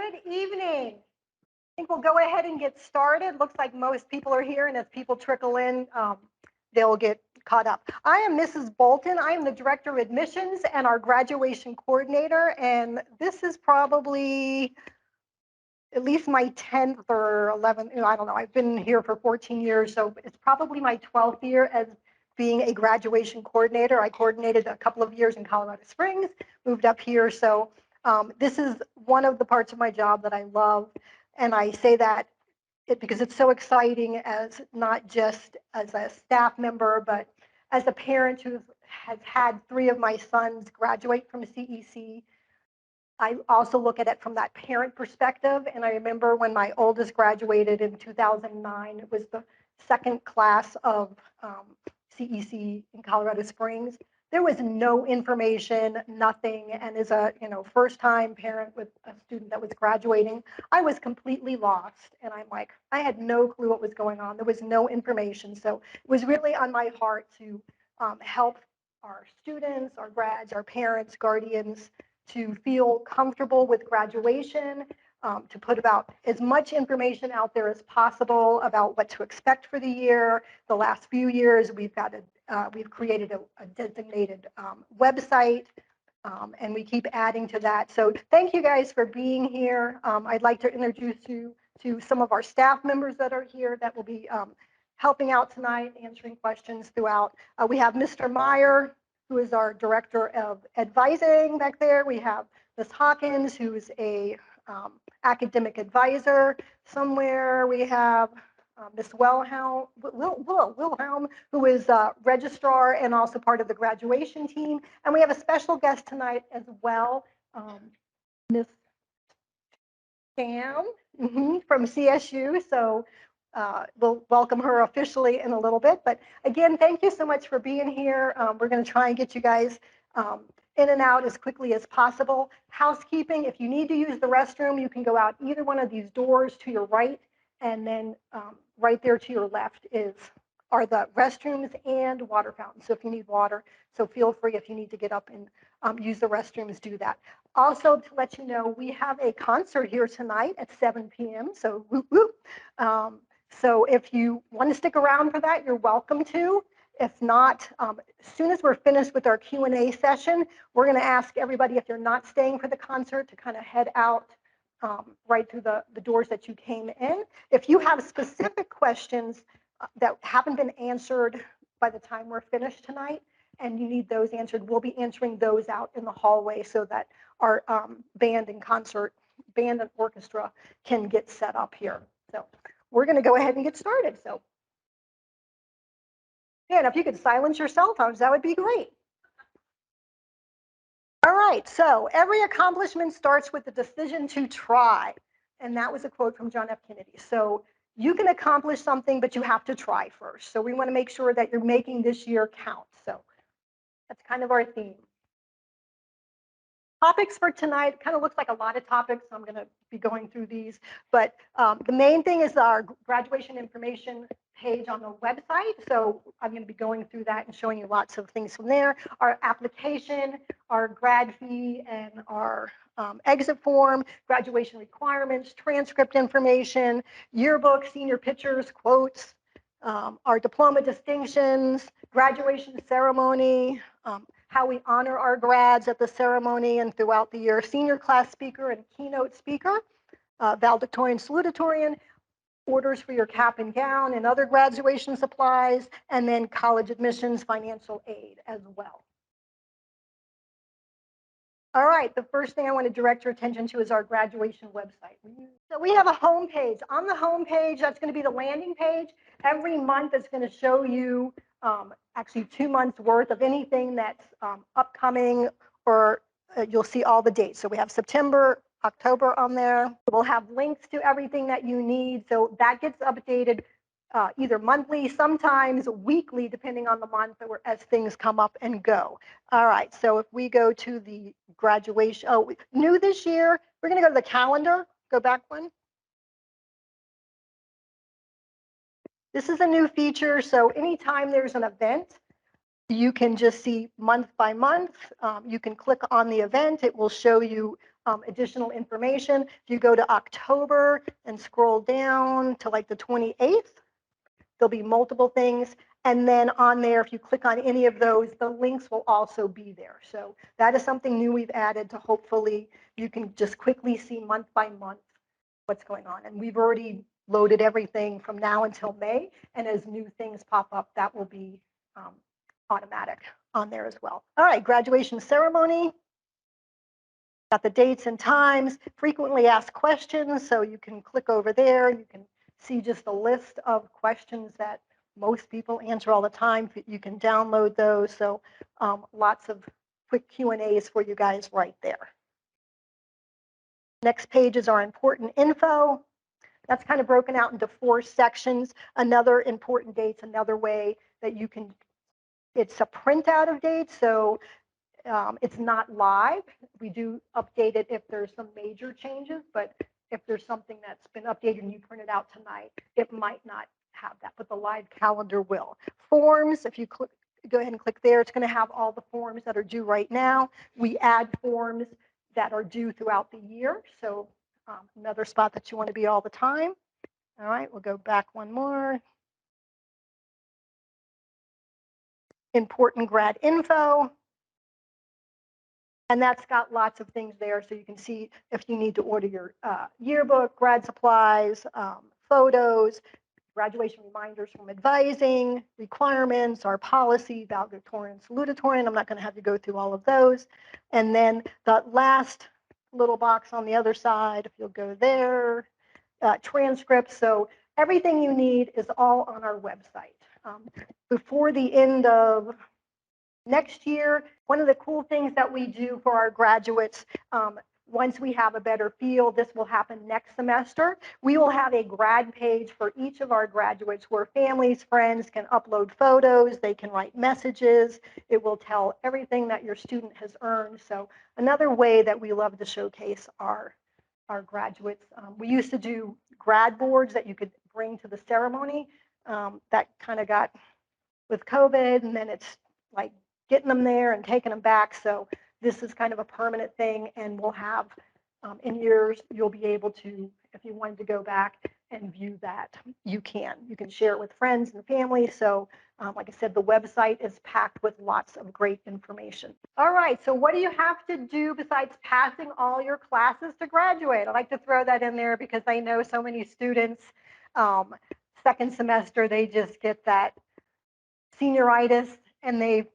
Good evening. I think we'll go ahead and get started. Looks like most people are here, and as people trickle in, they'll get caught up. I am Mrs. Bolton. I am the Director of Admissions and our graduation coordinator, and this is probably at least my 10th or 11th, I don't know. I've been here for 14 years, so it's probably my 12th year as being a graduation coordinator. I coordinated a couple of years in Colorado Springs, moved up here. So this is one of the parts of my job that I love. And I say that because it's so exciting as not just as a staff member, but as a parent who has had 3 of my sons graduate from CEC. I also look at it from that parent perspective. And I remember when my oldest graduated in 2009, it was the second class of CEC in Colorado Springs. There was no information, nothing. And as a first-time parent with a student that was graduating, I was completely lost. And I'm like, I had no clue what was going on. There was no information. So it was really on my heart to help our students, our grads, our parents, guardians, to feel comfortable with graduation, to put about as much information out there as possible about what to expect for the year. The last few years, we've created a designated website, and we keep adding to that. So thank you guys for being here. I'd like to introduce you to some of our staff members that are here that will be helping out tonight, answering questions throughout. We have Mr. Meyer, who is our director of advising back there. We have Ms. Hawkins, who is a academic advisor. Somewhere we have Ms. Wilhelm, who is a registrar and also part of the graduation team. And we have a special guest tonight as well, Ms. Sam from CSU. So we'll welcome her officially in a little bit. But again, thank you so much for being here. We're going to try and get you guys in and out as quickly as possible. Housekeeping, if you need to use the restroom, you can go out either one of these doors to your right, and then right there to your left are the restrooms and water fountains. So if you need water, so feel free if you need to get up and use the restrooms, do that. Also, to let you know, we have a concert here tonight at 7 p.m. So whoop, whoop. So if you want to stick around for that, you're welcome to. If not, as soon as we're finished with our Q&A session, we're going to ask everybody, if you're not staying for the concert, to kind of head out right through the doors that you came in. If you have specific questions that haven't been answered by the time we're finished tonight, and you need those answered, we'll be answering those out in the hallway so that our band and orchestra can get set up here. So we're going to go ahead and get started. So, yeah, and if you could silence your cell phones, that would be great. All right, so every accomplishment starts with the decision to try. And that was a quote from John F. Kennedy. So you can accomplish something, but you have to try first. So we want to make sure that you're making this year count. So that's kind of our theme. Topics for tonight kind of looks like a lot of topics, so I'm going to be going through these. But the main thing is our graduation information page on the website. So I'm going to be going through that and showing you lots of things from there. Our application, our grad fee, and our exit form, graduation requirements, transcript information, yearbook, senior pictures, quotes, our diploma distinctions, graduation ceremony, how we honor our grads at the ceremony and throughout the year, senior class speaker and keynote speaker, valedictorian, salutatorian, orders for your cap and gown and other graduation supplies, and then college admissions, financial aid as well. All right, the first thing I want to direct your attention to is our graduation website. So we have a home page. On the home page, that's going to be the landing page. Every month it's going to show you actually 2 months worth of anything that's upcoming, or you'll see all the dates. So we have September, October on there. We'll have links to everything that you need. So that gets updated either monthly, sometimes weekly, depending on the month or as things come up and go. All right, so if we go to the graduation, new this year, we're going to go to the calendar. Go back one. This is a new feature, so anytime there's an event, you can just see month by month. You can click on the event. It will show you additional information. If you go to October and scroll down to like the 28th, there'll be multiple things. And then on there, if you click on any of those, the links will also be there. So that is something new we've added to hopefully you can just quickly see month by month what's going on. And we've already loaded everything from now until May. And as new things pop up, that will be automatic on there as well. All right, graduation ceremony. Got the dates and times, frequently asked questions. So you can click over there. You can see just a list of questions that most people answer all the time. You can download those. So lots of quick Q&As for you guys right there. Next page is our important info. That's kind of broken out into 4 sections. Another important dates, another way that you can, it's a printout of dates. So it's not live. We do update it if there's some major changes, but if there's something that's been updated and you print it out tonight, it might not have that, but the live calendar will. Forms, if you click, go ahead and click there, it's going to have all the forms that are due right now. We add forms that are due throughout the year. So another spot that you want to be all the time. All right, we'll go back one more. Important grad info. And that's got lots of things there. So you can see if you need to order your yearbook, grad supplies, photos, graduation reminders from advising, requirements, our policy, valedictorian, salutatorian. I'm not going to have you go through all of those. And then the last little box on the other side, if you'll go there, transcripts. So everything you need is all on our website. Before the end of next year, one of the cool things that we do for our graduates, once we have a better feel, this will happen next semester. We will have a grad page for each of our graduates where families, friends can upload photos, they can write messages. It will tell everything that your student has earned. So another way that we love to showcase our graduates. We used to do grad boards that you could bring to the ceremony. That kind of got with COVID, and then it's like getting them there and taking them back. So this is kind of a permanent thing, and we'll have in years, you'll be able to, if you wanted to go back and view that, you can. You can share it with friends and family. So like I said, the website is packed with lots of great information. All right, so what do you have to do besides passing all your classes to graduate? I like to throw that in there because I know so many students, second semester, they just get that senioritis and they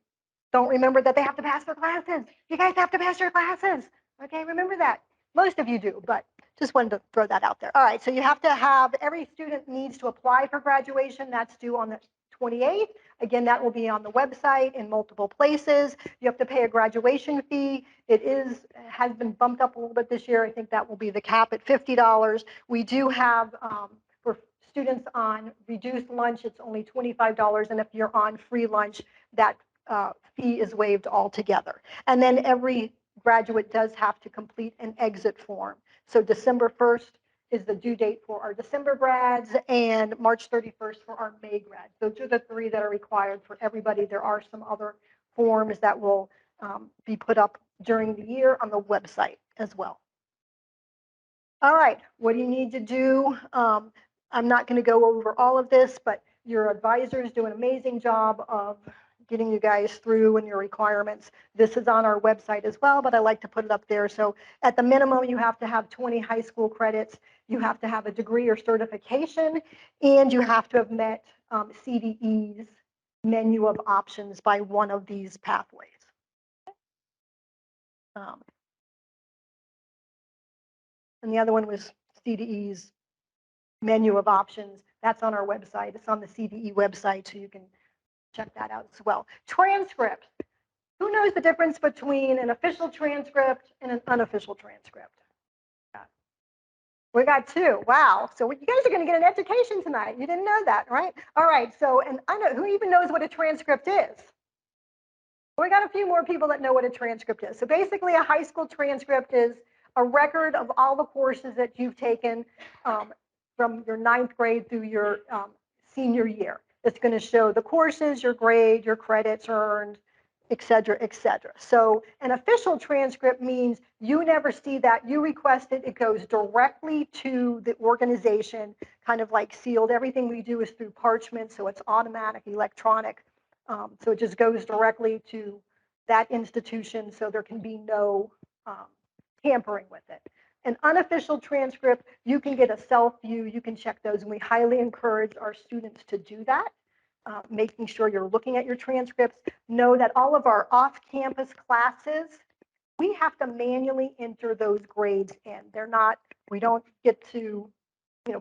don't remember that they have to pass their classes. You guys have to pass your classes. Okay, remember that. Most of you do, but just wanted to throw that out there. All right, so you have to have, every student needs to apply for graduation. That's due on the 28th. Again, that will be on the website in multiple places. You have to pay a graduation fee. It has been bumped up a little bit this year. I think that will be the cap at $50. We do have, for students on reduced lunch, it's only $25. And if you're on free lunch, that fee is waived altogether. And then every graduate does have to complete an exit form. So December 1st is the due date for our December grads and March 31st for our May grads. Those are the 3 that are required for everybody. There are some other forms that will be put up during the year on the website as well. All right, what do you need to do? I'm not going to go over all of this, but your advisors do an amazing job of getting you guys through and your requirements. This is on our website as well, but I like to put it up there. So at the minimum, you have to have 20 high school credits. You have to have a degree or certification, and you have to have met CDE's menu of options by one of these pathways. And the other one was CDE's menu of options. That's on our website. It's on the CDE website, so you can check that out as well. Transcripts. Who knows the difference between an official transcript and an unofficial transcript? Yeah. We got 2. Wow. So you guys are going to get an education tonight. You didn't know that, right? All right. So, and I know, who even knows what a transcript is? We got a few more people that know what a transcript is. So basically, a high school transcript is a record of all the courses that you've taken from your 9th grade through your senior year. It's going to show the courses, your grade, your credits earned, et cetera, et cetera. So an official transcript means you never see that. You request it, it goes directly to the organization, kind of like sealed. Everything we do is through parchment, so it's automatic, electronic. So it just goes directly to that institution, so there can be no tampering with it. An unofficial transcript, you can get a self-view, you can check those, and we highly encourage our students to do that. Making sure you're looking at your transcripts. Know that all of our off-campus classes, we have to manually enter those grades in. They're not, we don't get to,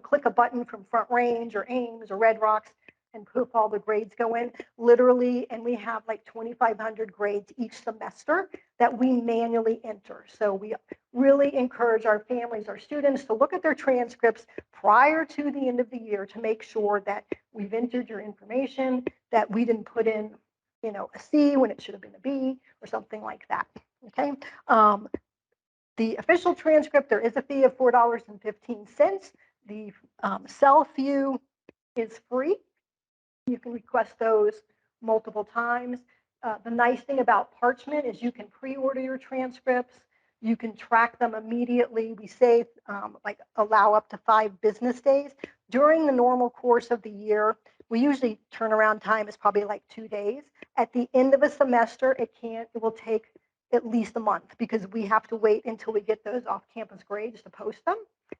click a button from Front Range or Ames or Red Rocks and poof, all the grades go in. Literally, and we have like 2,500 grades each semester that we manually enter. So we really encourage our families, our students to look at their transcripts prior to the end of the year to make sure that we've entered your information, that we didn't put in, a C when it should have been a B or something like that. Okay. The official transcript, there is a fee of $4.15. The self-view is free. You can request those multiple times. The nice thing about Parchment is you can pre-order your transcripts. You can track them immediately. We say like allow up to 5 business days. During the normal course of the year, we usually turnaround time is probably like 2 days. At the end of a semester, it will take at least a month because we have to wait until we get those off-campus grades to post them.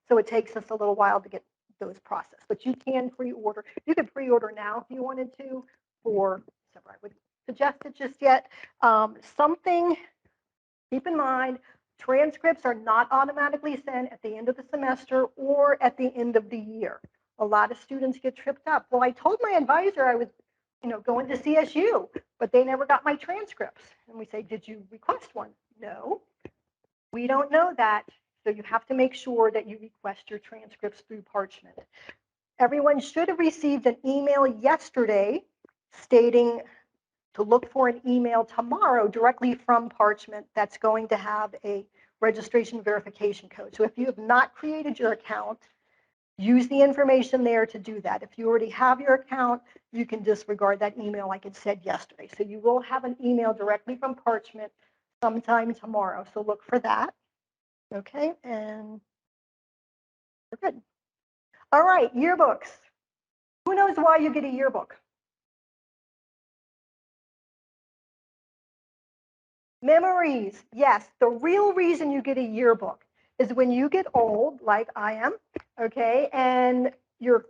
So it takes us a little while to get those processed, but you can pre-order. You can pre-order now if you wanted to, or I would suggest it just yet. Something, keep in mind, transcripts are not automatically sent at the end of the semester or at the end of the year. A lot of students get tripped up. Well, I told my advisor I was, going to CSU, but they never got my transcripts. And we say, did you request one? No, we don't know that. So you have to make sure that you request your transcripts through Parchment. Everyone should have received an email yesterday stating to look for an email tomorrow directly from Parchment that's going to have a registration verification code. So if you have not created your account, use the information there to do that. If you already have your account, you can disregard that email like it said yesterday. So you will have an email directly from Parchment sometime tomorrow. So look for that. Okay, and we're good. All right, yearbooks. Who knows why you get a yearbook? Memories. Yes, the real reason you get a yearbook is when you get old, like I am, okay, and your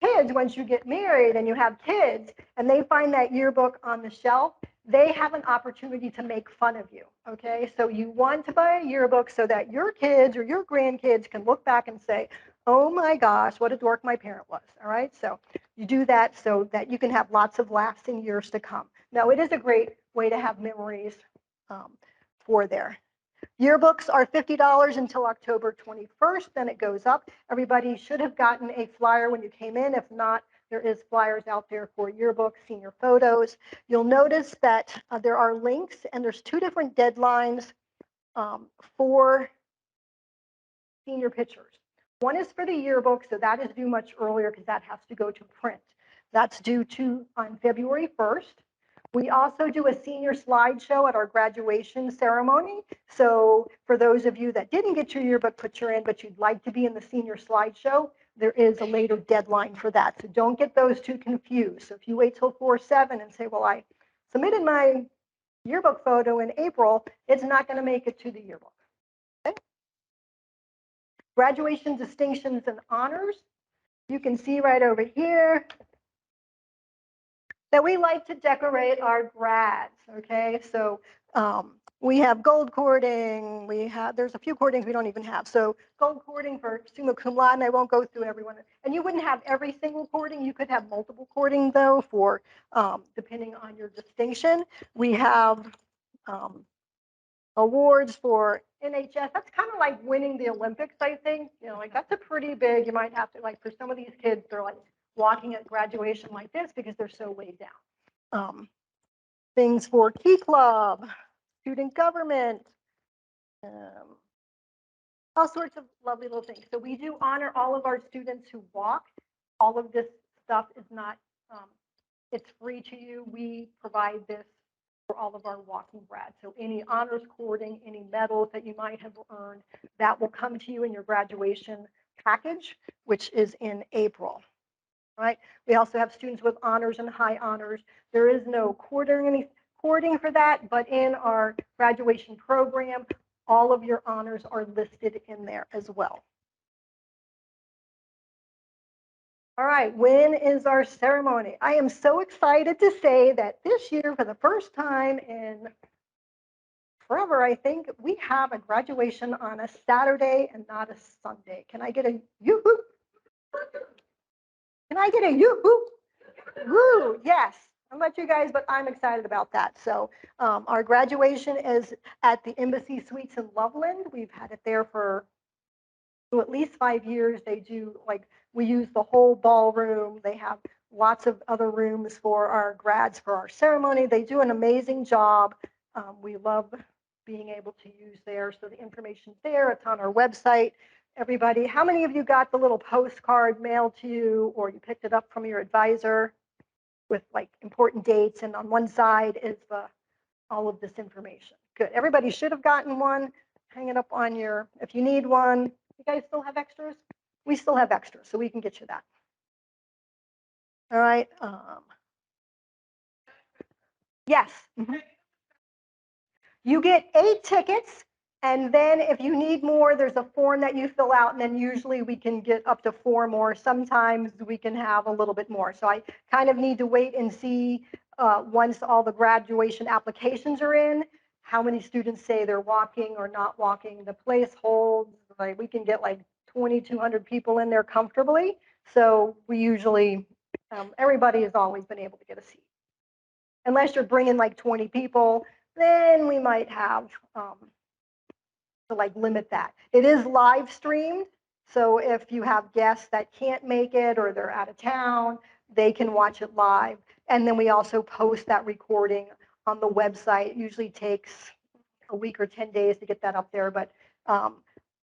kids, once you get married and you have kids and they find that yearbook on the shelf, they have an opportunity to make fun of you, okay? So you want to buy a yearbook so that your kids or your grandkids can look back and say, oh my gosh, what a dork my parent was, all right? So you do that so that you can have lots of laughs in years to come. Now, it is a great way to have memories for there. Yearbooks are $50 until October 21st, then it goes up. Everybody should have gotten a flyer when you came in. If not, there is flyers out there for yearbooks, senior photos. You'll notice that there are links and there's 2 different deadlines for senior pictures. One is for the yearbook, so that is due much earlier because that has to go to print. That's due on February 1st. We also do a senior slideshow at our graduation ceremony. So for those of you that didn't get your yearbook picture in, but you'd like to be in the senior slideshow, there is a later deadline for that. So don't get those 2 confused. So if you wait till 4/7 and say, well, I submitted my yearbook photo in April, it's not going to make it to the yearbook. Okay? Graduation distinctions and honors. You can see right over here that we like to decorate our grads, okay? So we have gold cording, there's a few cordings we don't even have. So gold cording for summa cum laude, and I won't go through everyone. And you wouldn't have every single cording. You could have multiple cording though for, depending on your distinction. We have awards for NHS. That's kind of like winning the Olympics, I think. Like that's a pretty big, you might have to, like for some of these kids, they're like walking at graduation like this because they're so weighed down. Things for Key Club, student government, all sorts of lovely little things. So we do honor all of our students who walk. All of this stuff is not, it's free to you. We provide this for all of our walking grads. So any honors cording, any medals that you might have earned, that will come to you in your graduation package, which is in April. Right? We also have students with honors and high honors. There is no cording for that, but in our graduation program, all of your honors are listed in there as well. All right, when is our ceremony? I am so excited to say that this year, for the first time in forever, I think, we have a graduation on a Saturday and not a Sunday. Can I get a yoo-hoo? Can I get a yoo-hoo? Woo, yes. I'm not you guys, but I'm excited about that. So our graduation is at the Embassy Suites in Loveland. We've had it there for at least 5 years. They do, like, we use the whole ballroom. They have lots of other rooms for our grads for our ceremony. They do an amazing job. We love being able to use there. So the information's there. It's on our website. Everybody, how many of you got the little postcard mailed to you, or you picked it up from your advisor with like important dates? And on one side is all of this information. Good. Everybody should have gotten one. Hang it up on your, if you need one. You guys still have extras? We still have extras, so we can get you that. All right. Yes. You get 8 tickets, and then if you need more, there's a form that you fill out, and then usually we can get up to 4 more. Sometimes we can have a little bit more. So I kind of need to wait and see once all the graduation applications are in, how many students say they're walking or not walking. The place holds, like, we can get like 2,200 people in there comfortably. So we usually, everybody has always been able to get a seat. Unless you're bringing like 20 people, then we might have to like limit that. It is live streamed. So if you have guests that can't make it or they're out of town, they can watch it live. And then we also post that recording on the website. It usually takes a week or 10 days to get that up there, but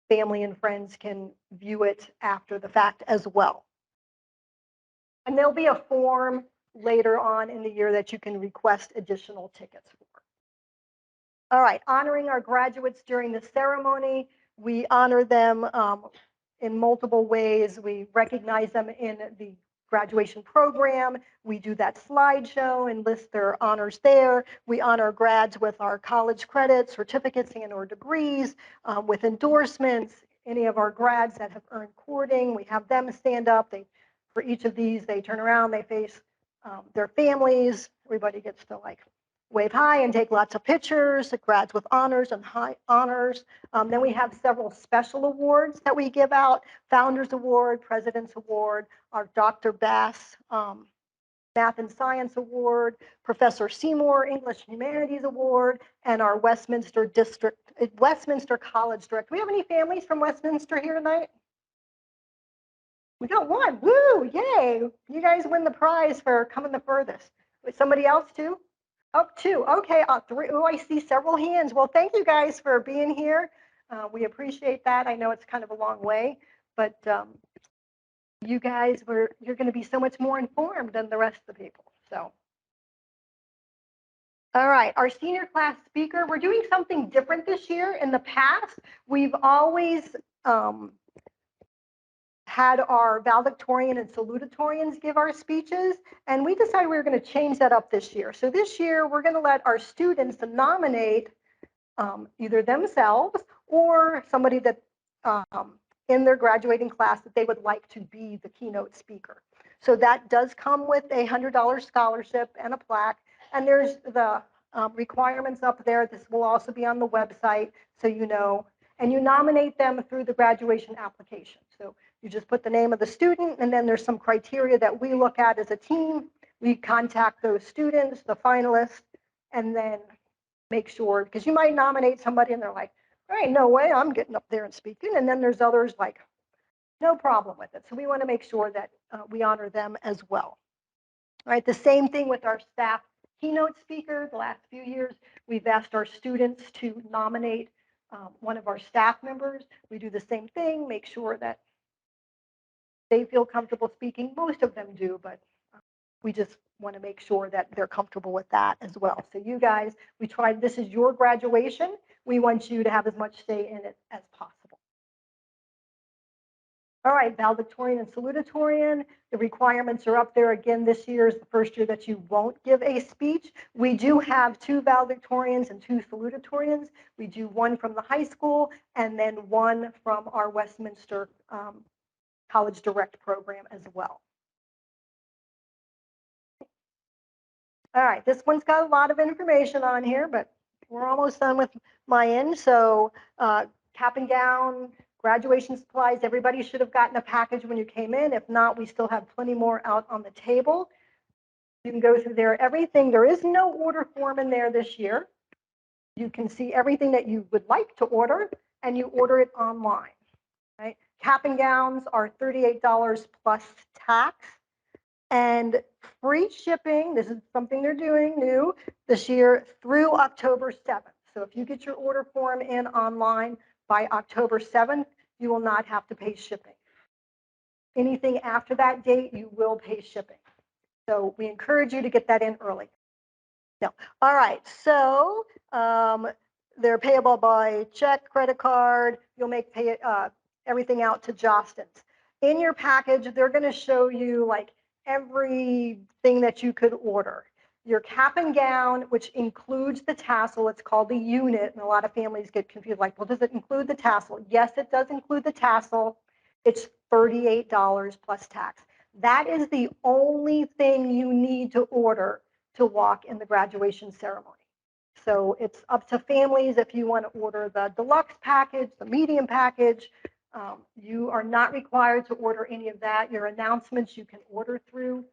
family and friends can view it after the fact as well. And there'll be a form later on in the year that you can request additional tickets for. All right, honoring our graduates during the ceremony. We honor them in multiple ways. We recognize them in the graduation program. We do that slideshow and list their honors there. We honor grads with our college credits, certificates, and/or degrees, with endorsements. Any of our grads that have earned cording, we have them stand up. For each of these, they turn around, they face their families. Everybody gets to like wave hi and take lots of pictures. Grads with honors and high honors. Then we have several special awards that we give out: Founders Award, President's Award, our Dr. Bass Math and Science Award, Professor Seymour English Humanities Award, and our Westminster College Director. Do we have any families from Westminster here tonight? We got one. Woo! Yay! You guys win the prize for coming the furthest. With somebody else too? Oh, 2. Okay, 3. Oh, I see several hands. Well, thank you guys for being here. We appreciate that. I know it's kind of a long way, but you guys you're going to be so much more informed than the rest of the people. So, all right, our senior class speaker. We're doing something different this year. In the past, we've always had our valedictorian and salutatorians give our speeches, and we decided we were going to change that up this year. So this year, we're going to let our students nominate either themselves or somebody that in their graduating class that they would like to be the keynote speaker. So that does come with a $100 scholarship and a plaque. And there's the requirements up there. This will also be on the website, so you know. And you nominate them through the graduation application. So you just put the name of the student, and then there's some criteria that we look at as a team. We contact those students, the finalists, and then make sure, because you might nominate somebody and they're like, there ain't no way I'm getting up there and speaking. And then there's others like, no problem with it. So we want to make sure that we honor them as well. All right, the same thing with our staff keynote speaker. The last few years, we've asked our students to nominate one of our staff members. We do the same thing, make sure that they feel comfortable speaking. Most of them do, but We just want to make sure that they're comfortable with that as well. So you guys, this is your graduation. We want you to have as much say in it as possible. All right, valedictorian and salutatorian. The requirements are up there. Again, this year is the first year that you won't give a speech. We do have 2 valedictorians and 2 salutatorians. We do one from the high school and then one from our Westminster College Direct program as well. All right, this one's got a lot of information on here, but we're almost done with my end. So cap and gown, graduation supplies, everybody should have gotten a package when you came in. If not, we still have plenty more out on the table. You can go through there, everything. There is no order form in there this year. You can see everything that you would like to order, and you order it online. Right? Cap and gowns are $38 plus tax. And free shipping, this is something they're doing new this year through October 7th. So if you get your order form in online by October 7th, you will not have to pay shipping. Anything after that date, you will pay shipping. So we encourage you to get that in early. No. All right, so they're payable by check, credit card. You'll make everything out to Jostens. In your package, they're going to show you like everything that you could order. Your cap and gown, which includes the tassel, it's called the unit, and a lot of families get confused, like, well, does it include the tassel? Yes, it does include the tassel. It's $38 plus tax. That is the only thing you need to order to walk in the graduation ceremony. So it's up to families if you want to order the deluxe package, the medium package. You are not required to order any of that. Your announcements you can order through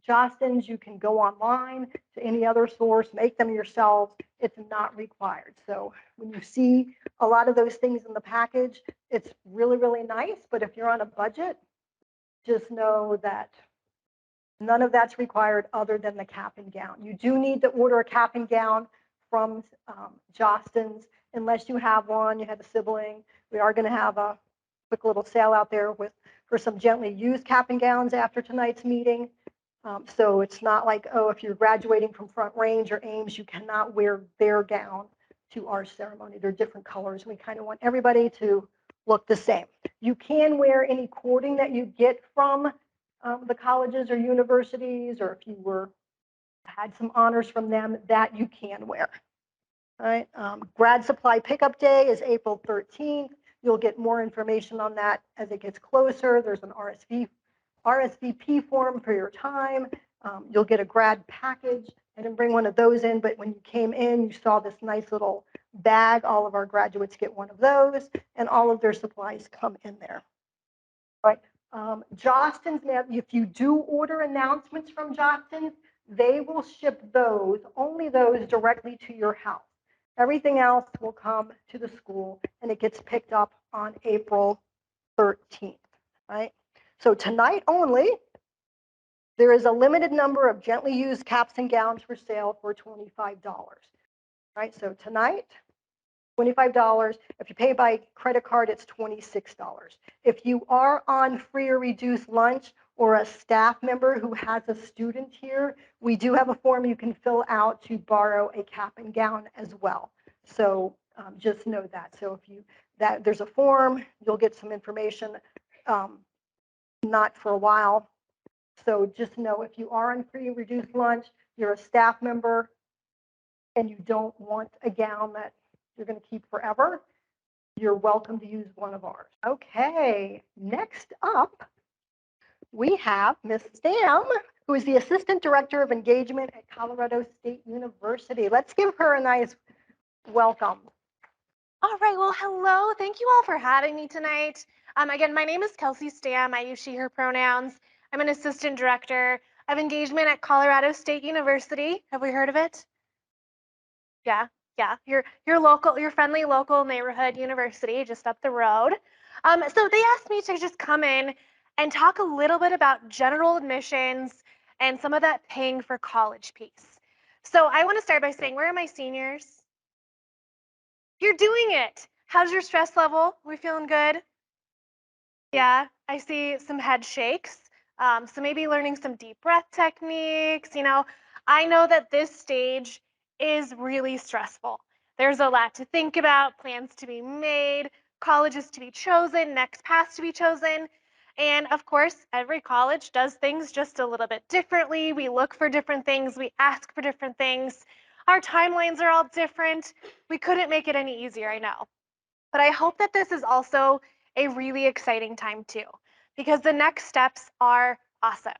Jostens. You can go online to any other source, make them yourselves. It's not required. So when you see a lot of those things in the package, it's really, really nice. But if you're on a budget, just know that none of that's required other than the cap and gown. You do need to order a cap and gown from Jostens unless you have one, you have a sibling. We are going to have a quick little sale out there for some gently used cap and gowns after tonight's meeting. So it's not like, oh, if you're graduating from Front Range or Ames, you cannot wear their gown to our ceremony. They're different colors. We kind of want everybody to look the same. You can wear any cording that you get from the colleges or universities, or if you had some honors from them, that you can wear. All right. Grad supply pickup day is April 13th. You'll get more information on that as it gets closer. There's an RSVP form for your time. You'll get a grad package. I didn't bring one of those in, but when you came in, you saw this nice little bag. All of our graduates get one of those, and all of their supplies come in there. All right. Jostens, now, if you do order announcements from Jostens, they will ship those, only those, directly to your house. Everything else will come to the school, and it gets picked up on April 13th, right? So tonight only, there is a limited number of gently used caps and gowns for sale for $25, right? So tonight, $25. If you pay by credit card, it's $26. If you are on free or reduced lunch or a staff member who has a student here, we do have a form you can fill out to borrow a cap and gown as well. So just know that. So if there's a form, you'll get some information, not for a while. So just know if you are on free or reduced lunch, you're a staff member, and you don't want a gown that you're going to keep forever, you're welcome to use one of ours. Okay, next up, we have Miss Stam, who is the Assistant Director of Engagement at Colorado State University. Let's give her a nice welcome. All right, well, hello. Thank you all for having me tonight. Again, my name is Kelsey Stam. I use she, her pronouns. I'm an Assistant Director of Engagement at Colorado State University. Have we heard of it? Yeah, your local, your friendly local neighborhood university just up the road. So they asked me to just come in and talk a little bit about general admissions and some of that paying for college piece. So I want to start by saying, where are my seniors? You're doing it. How's your stress level? We feeling good? Yeah, I see some head shakes. So maybe learning some deep breath techniques. I know that this stage is really stressful. There's a lot to think about, plans to be made, colleges to be chosen, next paths to be chosen. And of course, every college does things just a little bit differently. We look for different things, we ask for different things. Our timelines are all different. We couldn't make it any easier, I know. But I hope that this is also a really exciting time too, because the next steps are awesome.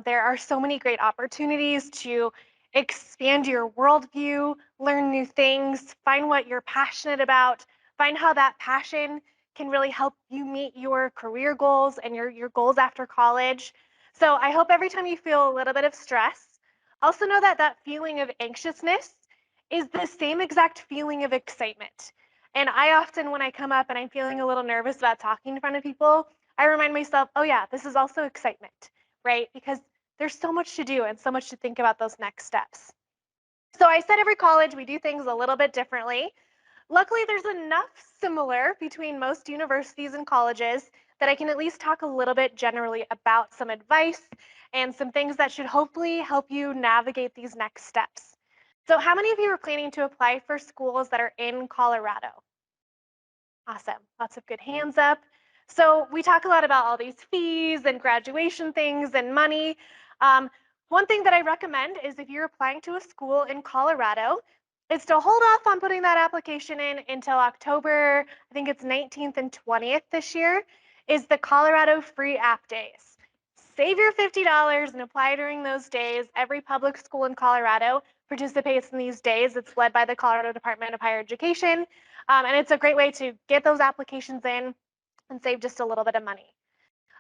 There are so many great opportunities to expand your worldview, learn new things, find what you're passionate about, find how that passion can really help you meet your career goals and your goals after college. So I hope every time you feel a little bit of stress, also know that that feeling of anxiousness is the same exact feeling of excitement. And I often, when I come up and I'm feeling a little nervous about talking in front of people, I remind myself, oh, yeah, this is also excitement, right? Because there's so much to do and so much to think about those next steps. So I said every college, we do things a little bit differently. Luckily, there's enough similar between most universities and colleges that I can at least talk a little bit generally about some advice and some things that should hopefully help you navigate these next steps. So, how many of you are planning to apply for schools that are in Colorado? Awesome. Lots of good hands up. So we talk a lot about all these fees and graduation things and money. Um, One thing that I recommend is if you're applying to a school in Colorado, is to hold off on putting that application in until October, I think it's 19th and 20th this year, is the Colorado Free App Days. Save your $50 and apply during those days. Every public school in Colorado participates in these days. It's led by the Colorado Department of Higher Education. And it's a great way to get those applications in and save just a little bit of money.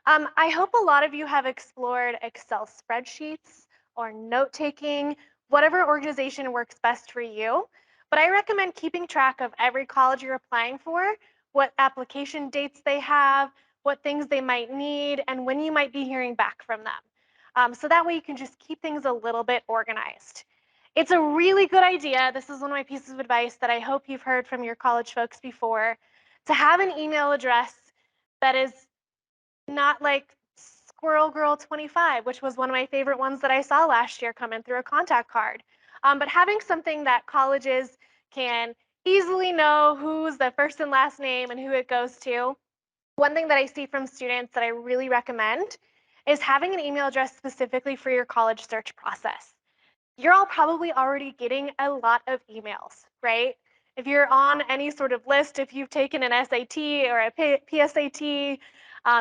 I hope a lot of you have explored Excel spreadsheets or note taking, whatever organization works best for you. But I recommend keeping track of every college you're applying for, what application dates they have, what things they might need, and when you might be hearing back from them. So that way you can just keep things a little bit organized. It's a really good idea. This is one of my pieces of advice that I hope you've heard from your college folks before, to have an email address that is not like Squirrel Girl 25, which was one of my favorite ones that I saw last year coming through a contact card. But having something that colleges can easily know who's the first and last name and who it goes to. One thing that I see from students that I really recommend is having an email address specifically for your college search process. You're all probably already getting a lot of emails, right? If you're on any sort of list, if you've taken an SAT or a PSAT,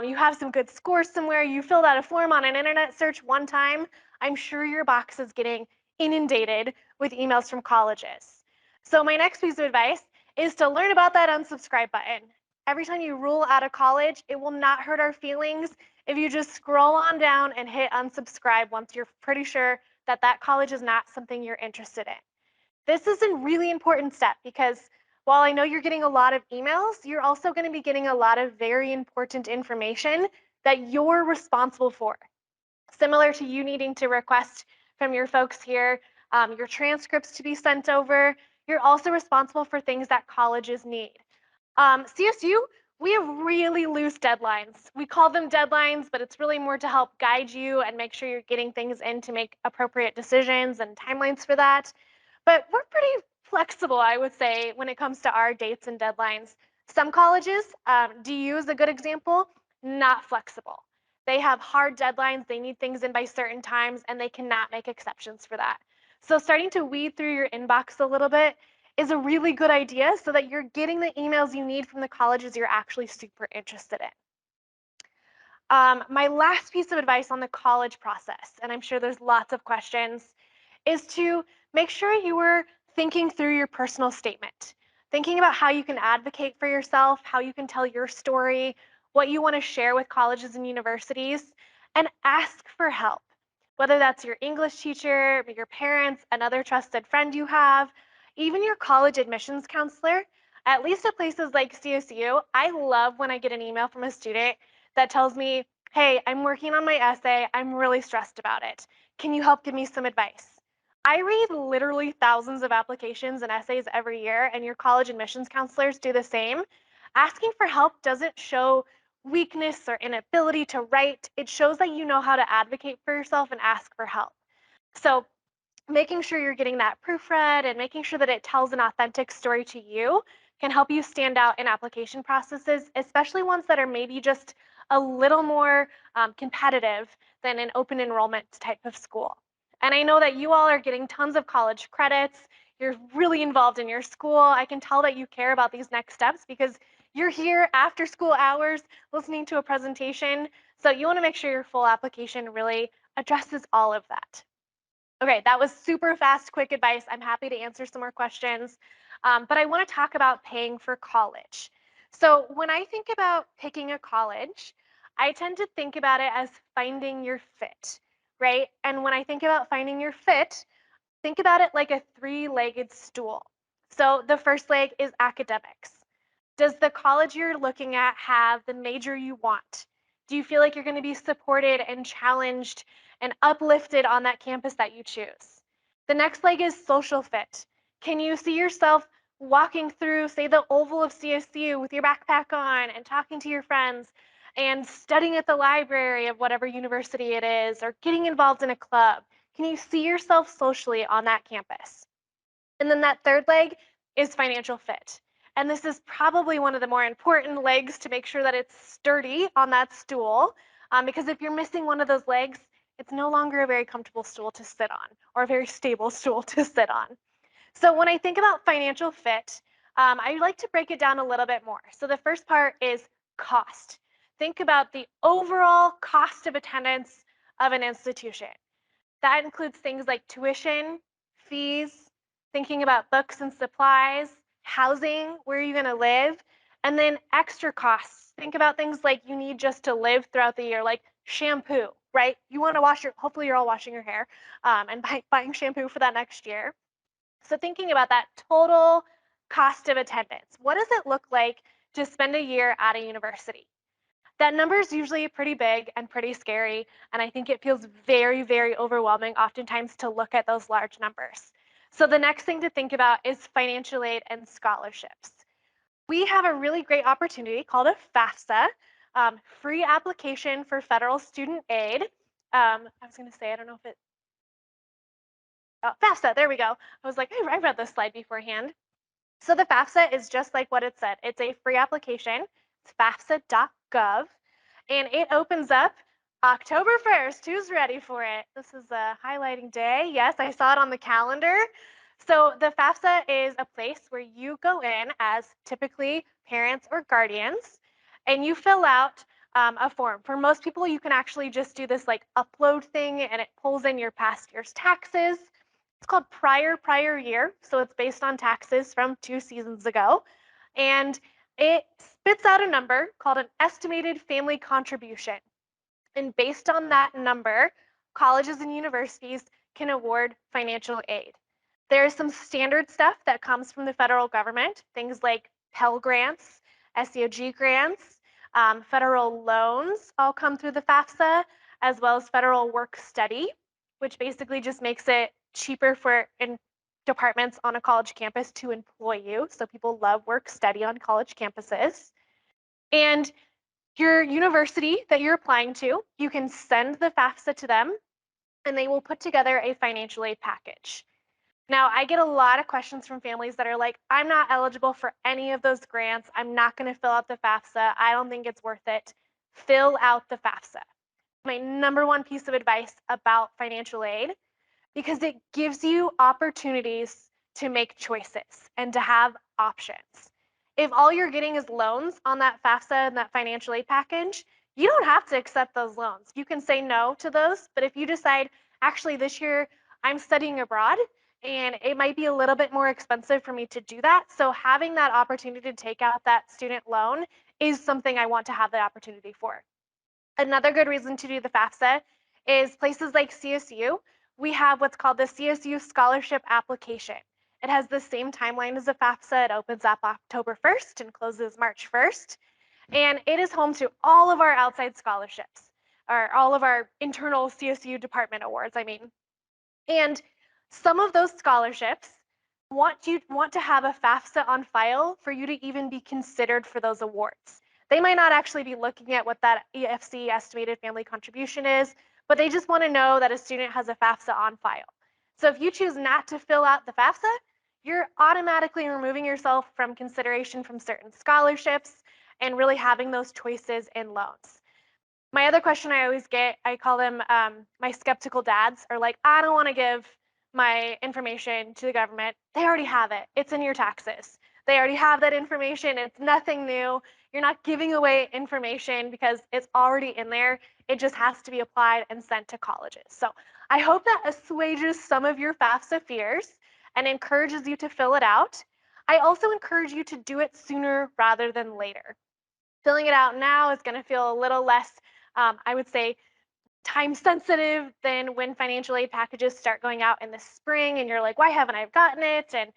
you have some good scores somewhere, you filled out a form on an internet search one time, I'm sure your box is getting inundated with emails from colleges. So my next piece of advice is to learn about that unsubscribe button. Every time you rule out of college, it will not hurt our feelings if you just scroll on down and hit unsubscribe once you're pretty sure that that college is not something you're interested in. This is a really important step because while I know you're getting a lot of emails, you're also going to be getting a lot of very important information that you're responsible for. Similar to you needing to request from your folks here, your transcripts to be sent over, you're also responsible for things that colleges need. CSU, we have really loose deadlines. We call them deadlines, but it's really more to help guide you and make sure you're getting things in to make appropriate decisions and timelines for that. But we're pretty flexible, I would say, when it comes to our dates and deadlines. Some colleges, DU is a good example, not flexible. They have hard deadlines, they need things in by certain times, and they cannot make exceptions for that. So starting to weed through your inbox a little bit is a really good idea so that you're getting the emails you need from the colleges you're actually super interested in. My last piece of advice on the college process, and I'm sure there's lots of questions, is to make sure you are thinking through your personal statement, thinking about how you can advocate for yourself, how you can tell your story, what you want to share with colleges and universities, and ask for help. Whether that's your English teacher, your parents, another trusted friend you have, even your college admissions counselor, at least at places like CSU, I love when I get an email from a student that tells me, hey, I'm working on my essay. I'm really stressed about it. Can you help give me some advice? I read literally thousands of applications and essays every year, and your college admissions counselors do the same. Asking for help doesn't show weakness or inability to write, it shows that you know how to advocate for yourself and ask for help. So making sure you're getting that proofread and making sure that it tells an authentic story to you can help you stand out in application processes, especially ones that are maybe just a little more competitive than an open enrollment type of school. And I know that you all are getting tons of college credits. You're really involved in your school. I can tell that you care about these next steps because you're here after school hours listening to a presentation. So you want to make sure your full application really addresses all of that. Okay, that was super fast, quick advice. I'm happy to answer some more questions. But I want to talk about paying for college. So when I think about picking a college, I tend to think about it as finding your fit, right? And when I think about finding your fit, think about it like a three-legged stool. So the first leg is academics. Does the college you're looking at have the major you want? Do you feel like you're going to be supported and challenged and uplifted on that campus that you choose? The next leg is social fit. Can you see yourself walking through, say, the oval of CSU with your backpack on and talking to your friends and studying at the library of whatever university it is or getting involved in a club? Can you see yourself socially on that campus? And then that third leg is financial fit. And this is probably one of the more important legs to make sure that it's sturdy on that stool. Because if you're missing one of those legs, it's no longer a very comfortable stool to sit on or a very stable stool to sit on. So when I think about financial fit, I like to break it down a little bit more. So the first part is cost. Think about the overall cost of attendance of an institution. That includes things like tuition, fees, thinking about books and supplies, housing, where are you going to live, and then extra costs. Think about things like you need just to live throughout the year, like shampoo, right? You want to wash your, hopefully you're all washing your hair and buying shampoo for that next year. So thinking about that total cost of attendance, what does it look like to spend a year at a university? That number is usually pretty big and pretty scary. And I think it feels very, very overwhelming oftentimes to look at those large numbers. So the next thing to think about is financial aid and scholarships. We have a really great opportunity called a FAFSA, free application for federal student aid. I was going to say, I don't know if it, FAFSA, there we go. I was like, I read this slide beforehand. So the FAFSA is just like what it said. It's a free application. It's FAFSA.gov. And it opens up October 1st. Who's ready for it? This is a highlighting day. Yes, I saw it on the calendar. So the FAFSA is a place where you go in as typically parents or guardians, and you fill out a form. For most people, you can actually just do this like upload thing, and it pulls in your past year's taxes. It's called prior year, so it's based on taxes from 2 seasons ago. And it spits out a number called an estimated family contribution. And based on that number, colleges and universities can award financial aid. There is some standard stuff that comes from the federal government, things like Pell grants, SEOG grants, federal loans all come through the FAFSA, as well as federal work study, which basically just makes it cheaper for departments on a college campus to employ you. So people love work study on college campuses. And your university that you're applying to, you can send the FAFSA to them and they will put together a financial aid package. Now, I get a lot of questions from families that are like, I'm not eligible for any of those grants. I'm not going to fill out the FAFSA. I don't think it's worth it. Fill out the FAFSA. My number one piece of advice about financial aid, because it gives you opportunities to make choices and to have options. If all you're getting is loans on that FAFSA and that financial aid package, you don't have to accept those loans. You can say no to those, but if you decide, actually this year I'm studying abroad and it might be a little bit more expensive for me to do that, so having that opportunity to take out that student loan is something I want to have the opportunity for. Another good reason to do the FAFSA is places like CSU. We have what's called the CSU Scholarship Application. It has the same timeline as the FAFSA. It opens up October 1st and closes March 1st. And it is home to all of our outside scholarships, or all of our internal CSU department awards, I mean. And some of those scholarships want to have a FAFSA on file for you to even be considered for those awards. They might not actually be looking at what that EFC, estimated family contribution, is, but they just want to know that a student has a FAFSA on file. So if you choose not to fill out the FAFSA, you're automatically removing yourself from consideration from certain scholarships and really having those choices in loans. My other question I always get, I call them my skeptical dads, are like, I don't want to give my information to the government. They already have it. It's in your taxes. They already have that information. It's nothing new. You're not giving away information because it's already in there. It just has to be applied and sent to colleges. So I hope that assuages some of your FAFSA fears and encourages you to fill it out. I also encourage you to do it sooner rather than later. Filling it out now is going to feel a little less, I would say, time sensitive than when financial aid packages start going out in the spring and you're like, why haven't I gotten it? And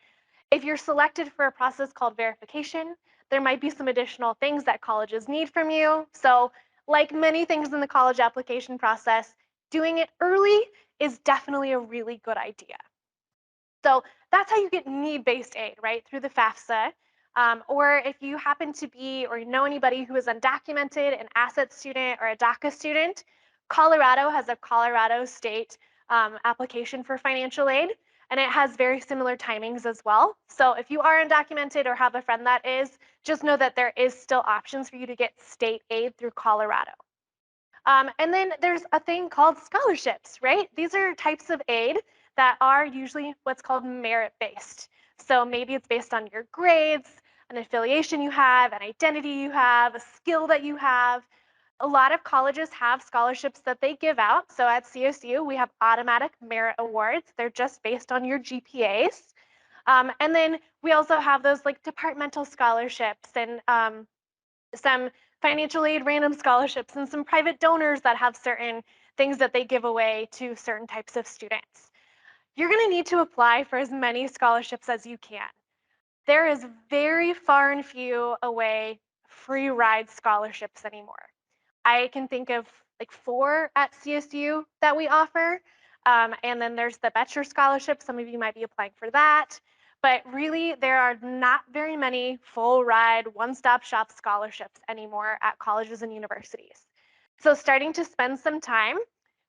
if you're selected for a process called verification, there might be some additional things that colleges need from you. So, like many things in the college application process, doing it early is definitely a really good idea. So that's how you get need-based aid, right? Through the FAFSA. Or if you happen to be or know anybody who is undocumented, an asset student, or a DACA student, Colorado has a Colorado state application for financial aid, and it has very similar timings as well. So if you are undocumented or have a friend that is, just know that there is still options for you to get state aid through Colorado. And then there's a thing called scholarships, right? These are types of aid that are usually what's called merit-based. So maybe it's based on your grades, an affiliation you have, an identity you have, a skill that you have. A lot of colleges have scholarships that they give out. So at CSU, we have automatic merit awards. They're just based on your GPAs. And then we also have those like departmental scholarships and some financial aid random scholarships and some private donors that have certain things that they give away to certain types of students. You're going to need to apply for as many scholarships as you can. There is very far and few away free ride scholarships anymore. I can think of like 4 at CSU that we offer. And then there's the Betcher Scholarship. Some of you might be applying for that. But really, there are not very many full ride, one stop shop scholarships anymore at colleges and universities. So, starting to spend some time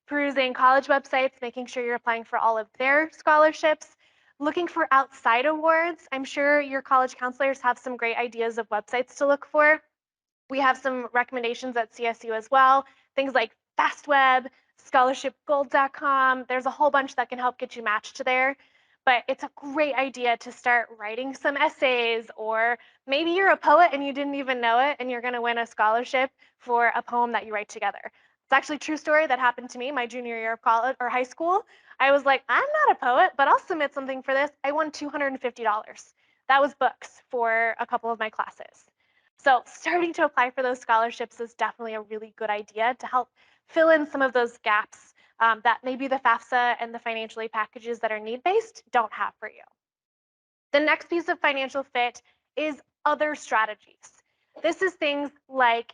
perusing college websites, making sure you're applying for all of their scholarships, looking for outside awards. I'm sure your college counselors have some great ideas of websites to look for. We have some recommendations at CSU as well, things like FastWeb, scholarshipgold.com. There's a whole bunch that can help get you matched there. But it's a great idea to start writing some essays, or maybe you're a poet and you didn't even know it, and you're going to win a scholarship for a poem that you write together. It's actually a true story that happened to me my junior year of college or high school. I was like, I'm not a poet, but I'll submit something for this. I won $250. That was books for a couple of my classes. So starting to apply for those scholarships is definitely a really good idea to help fill in some of those gaps that maybe the FAFSA and the financial aid packages that are need-based don't have for you. The next piece of financial fit is other strategies. This is things like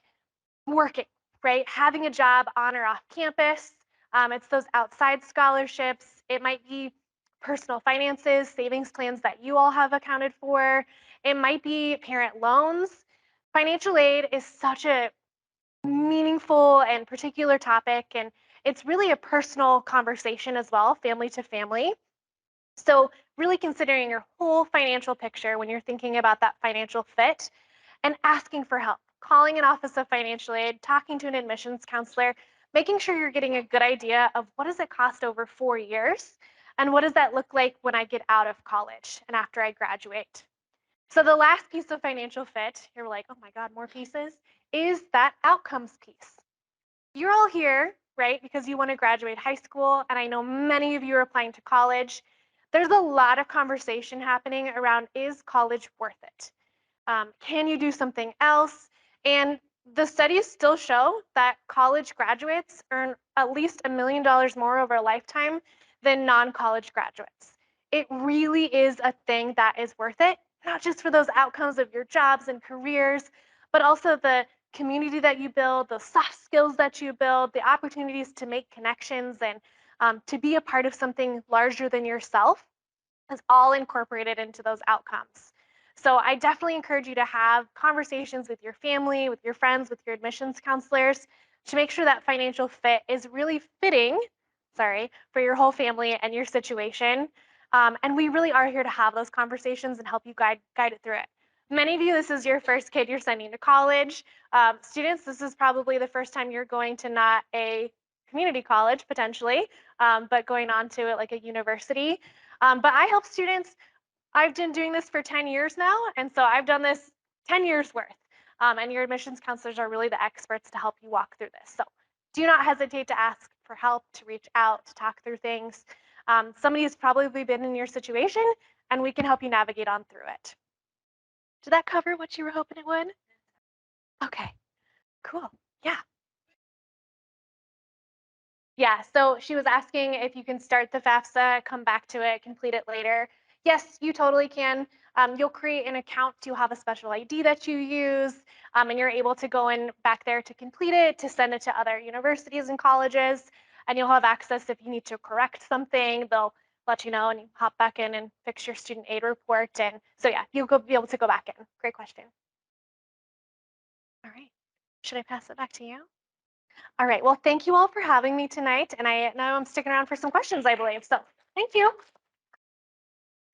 working, right? Having a job on or off campus. It's those outside scholarships. It might be personal finances, savings plans that you all have accounted for. It might be parent loans. Financial aid is such a meaningful and particular topic, and it's really a personal conversation as well, family to family. So, really considering your whole financial picture when you're thinking about that financial fit and asking for help, calling an office of financial aid, talking to an admissions counselor, making sure you're getting a good idea of what does it cost over 4 years and what does that look like when I get out of college and after I graduate. So the last piece of financial fit, you're like, oh my God, more pieces, is that outcomes piece. You're all here, right, because you want to graduate high school, and I know many of you are applying to college. There's a lot of conversation happening around, is college worth it? Can you do something else? And the studies still show that college graduates earn at least $1 million more over a lifetime than non-college graduates. It really is a thing that is worth it, not just for those outcomes of your jobs and careers, but also the community that you build, the soft skills that you build, the opportunities to make connections and to be a part of something larger than yourself is all incorporated into those outcomes. So I definitely encourage you to have conversations with your family, with your friends, with your admissions counselors to make sure that financial fit is really fitting, sorry, for your whole family and your situation. And we really are here to have those conversations and help you guide it through it. Many of you, this is your first kid you're sending to college. Students, this is probably the first time you're going to not a community college potentially, but going on to it like a university. But I help students. I've been doing this for 10 years now, and so I've done this 10 years worth. And your admissions counselors are really the experts to help you walk through this. So do not hesitate to ask for help, to reach out, to talk through things. Somebody has probably been in your situation, and we can help you navigate on through it. Did that cover what you were hoping it would? Okay, cool. Yeah. Yeah, so she was asking if you can start the FAFSA, come back to it, complete it later. Yes, you totally can. You'll create an account to have a special ID that you use, and you're able to go in back there to complete it, to send it to other universities and colleges, and you'll have access if you need to correct something. They'll let you know, and you hop back in and fix your student aid report. And so yeah, you'll be able to go back in. Great question. All right, should I pass it back to you? All right. Well, thank you all for having me tonight. And I know I'm sticking around for some questions, I believe. So thank you.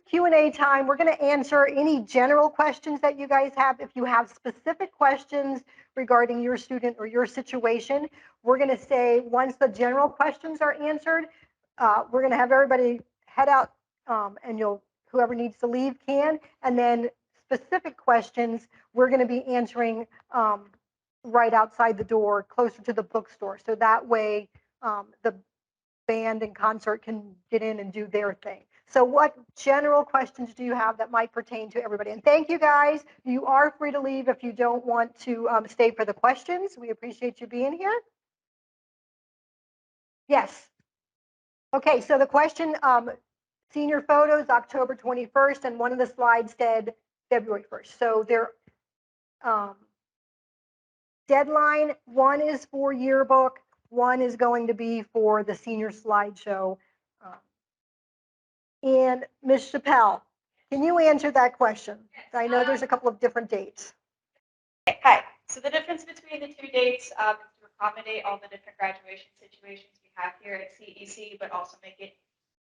Q&A time. We're going to answer any general questions that you guys have. If you have specific questions regarding your student or your situation, we're going to say once the general questions are answered, we're going to have everybody head out, and whoever needs to leave can. And then specific questions we're going to be answering right outside the door, closer to the bookstore. So that way the band and concert can get in and do their thing. So what general questions do you have that might pertain to everybody? And thank you guys. You are free to leave if you don't want to stay for the questions. We appreciate you being here. Yes. Okay, so the question, senior photos, October 21st, and one of the slides said February 1st. So their deadline, one is for yearbook, one is going to be for the senior slideshow. And Ms. Chappelle, can you answer that question? I know there's a couple of different dates. Okay, hi. So the difference between the two dates is to accommodate all the different graduation situations we have here at CEC, but also make it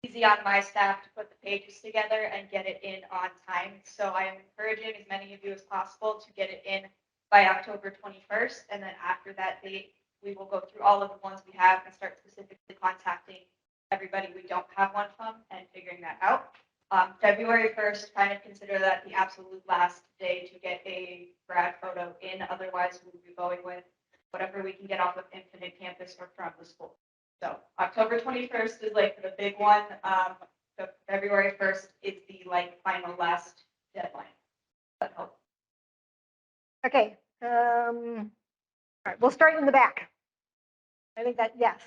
easy on my staff to put the pages together and get it in on time. So I am encouraging as many of you as possible to get it in by October 21st. And then after that date, we will go through all of the ones we have and start specifically contacting everybody we don't have one from and figuring that out. February 1st, kind of consider that the absolute last day to get a grad photo in. Otherwise, we'll be going with whatever we can get off of Infinite Campus or from the school. So October 21st is like the big one. So February 1st is the like final last deadline. That helps. Okay. All right, we'll start in the back. I think that, yes.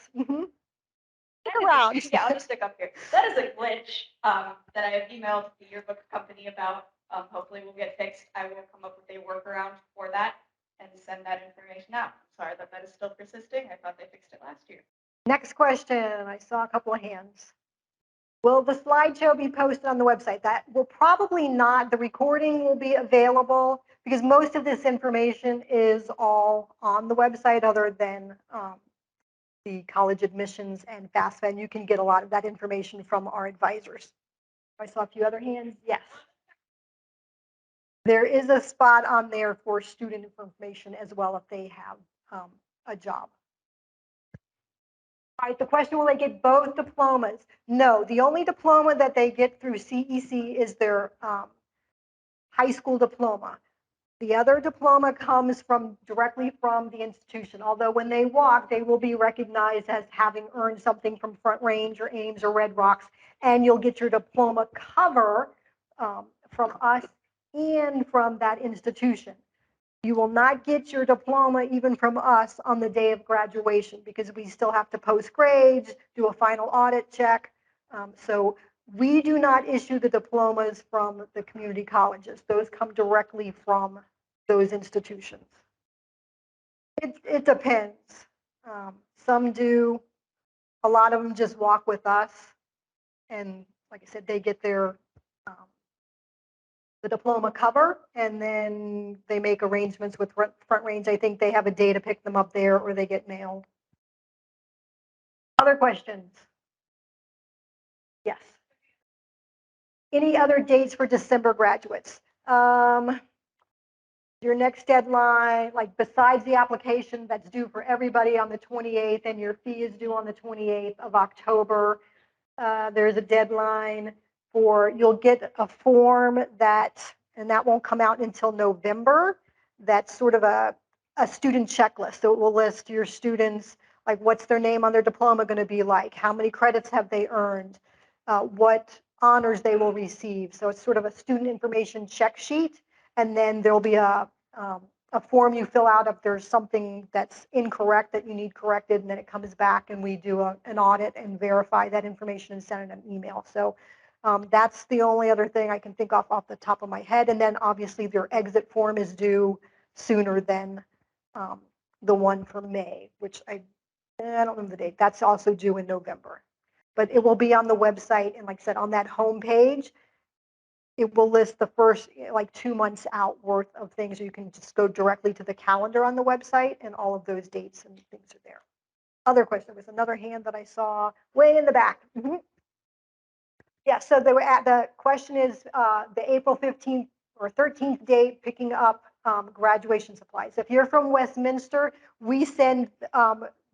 Stick around. Yeah, I'll just stick up here. That is a glitch that I have emailed the yearbook company about. Hopefully will get fixed. I will come up with a workaround for that and send that information out. Sorry that that is still persisting. I thought they fixed it last year. Next question. I saw a couple of hands. Will the slideshow be posted on the website? That will probably not. The recording will be available because most of this information is all on the website other than the college admissions and FAFSA, and you can get a lot of that information from our advisors. I saw a few other hands. Yes. There is a spot on there for student information as well if they have a job. All right, the question, will they get both diplomas? No, the only diploma that they get through CEC is their high school diploma. The other diploma comes directly from the institution, although when they walk, they will be recognized as having earned something from Front Range or Ames or Red Rocks, and you'll get your diploma cover from us and from that institution. You will not get your diploma even from us on the day of graduation because we still have to post grades, do a final audit check. So we do not issue the diplomas from the community colleges. Those come directly from those institutions. It depends. Some do. A lot of them just walk with us. And like I said, they get their the diploma cover, and then they make arrangements with Front Range. I think they have a day to pick them up there, or they get mailed. Other questions? Yes. Any other dates for December graduates? Your next deadline, like besides the application that's due for everybody on the 28th, and your fee is due on the 28th of October, there's a deadline for, you'll get a form that, and that won't come out until November. That's sort of a student checklist. So it will list your students, like what's their name on their diploma going to be like, how many credits have they earned, what honors they will receive. So it's sort of a student information check sheet. And then there'll be a form you fill out if there's something that's incorrect that you need corrected, and then it comes back and we do an audit and verify that information and send it an email. So that's the only other thing I can think of off the top of my head. And then obviously their exit form is due sooner than the one for May, which I don't remember the date. That's also due in November. But it will be on the website, and like I said, on that home page, it will list the first like 2 months out worth of things. You can just go directly to the calendar on the website, and all of those dates and things are there. Other question, there was another hand that I saw way in the back. Yeah, so the question is the April 15th or 13th date picking up graduation supplies. If you're from Westminster, we send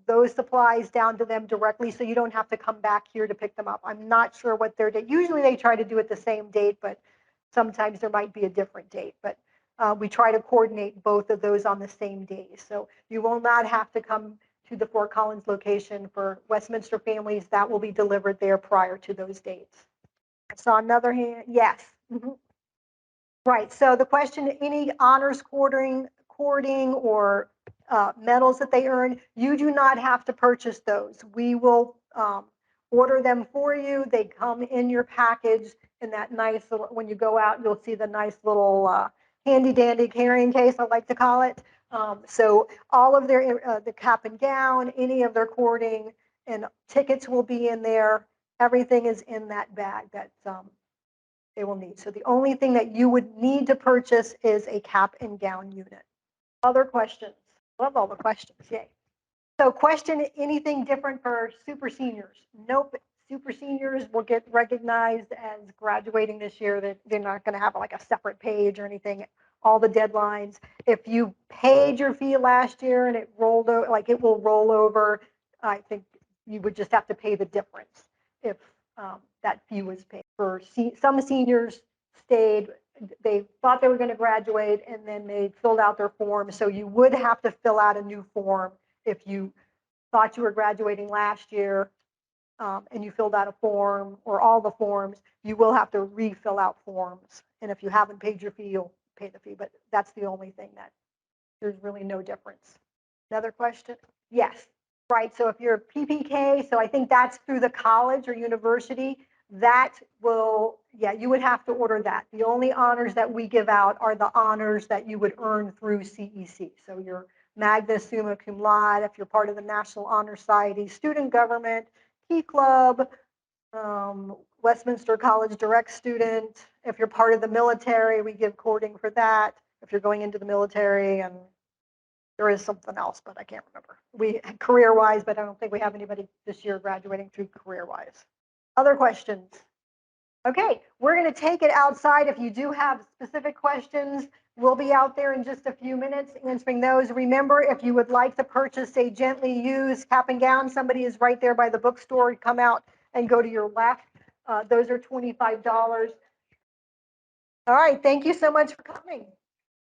those supplies down to them directly, so you don't have to come back here to pick them up. I'm not sure what their date. Usually they try to do it the same date, but sometimes there might be a different date. But we try to coordinate both of those on the same day. So you will not have to come to the Fort Collins location for Westminster families. That will be delivered there prior to those dates. I saw another hand. Yes. Right. So the question, any honors cording or medals that they earn, you do not have to purchase those. We will order them for you. They come in your package in that nice little, when you go out, you'll see the nice little handy dandy carrying case, I like to call it. So all of their, the cap and gown, any of their cording and tickets will be in there. Everything is in that bag that they will need. So the only thing that you would need to purchase is a cap and gown unit. Other questions? Love all the questions, yay. So question, anything different for super seniors? Nope, super seniors will get recognized as graduating this year. They're not gonna have like a separate page or anything. All the deadlines. If you paid your fee last year and it rolled over, like it will roll over, I think you would just have to pay the difference if that fee was paid. For some seniors stayed, they thought they were going to graduate and then they filled out their form. So you would have to fill out a new form if you thought you were graduating last year and you filled out a form or all the forms, you will have to refill out forms. And if you haven't paid your fee, you'll pay the fee. But that's the only thing that there's really no difference. Another question? Yes. Right. So if you're PPK, so I think that's through the college or university, that will, yeah, you would have to order that. The only honors that we give out are the honors that you would earn through CEC. So your magna summa cum laude, if you're part of the National Honor Society, student government, Key Club, Westminster College direct student. If you're part of the military, we give cording for that. If you're going into the military, and there is something else, but I can't remember. We career-wise, but I don't think we have anybody this year graduating through career-wise. Other questions? Okay, we're going to take it outside. If you do have specific questions, we'll be out there in just a few minutes answering those. Remember, if you would like to purchase a gently used cap and gown, somebody is right there by the bookstore. Come out and go to your left. Those are $25. All right, thank you so much for coming.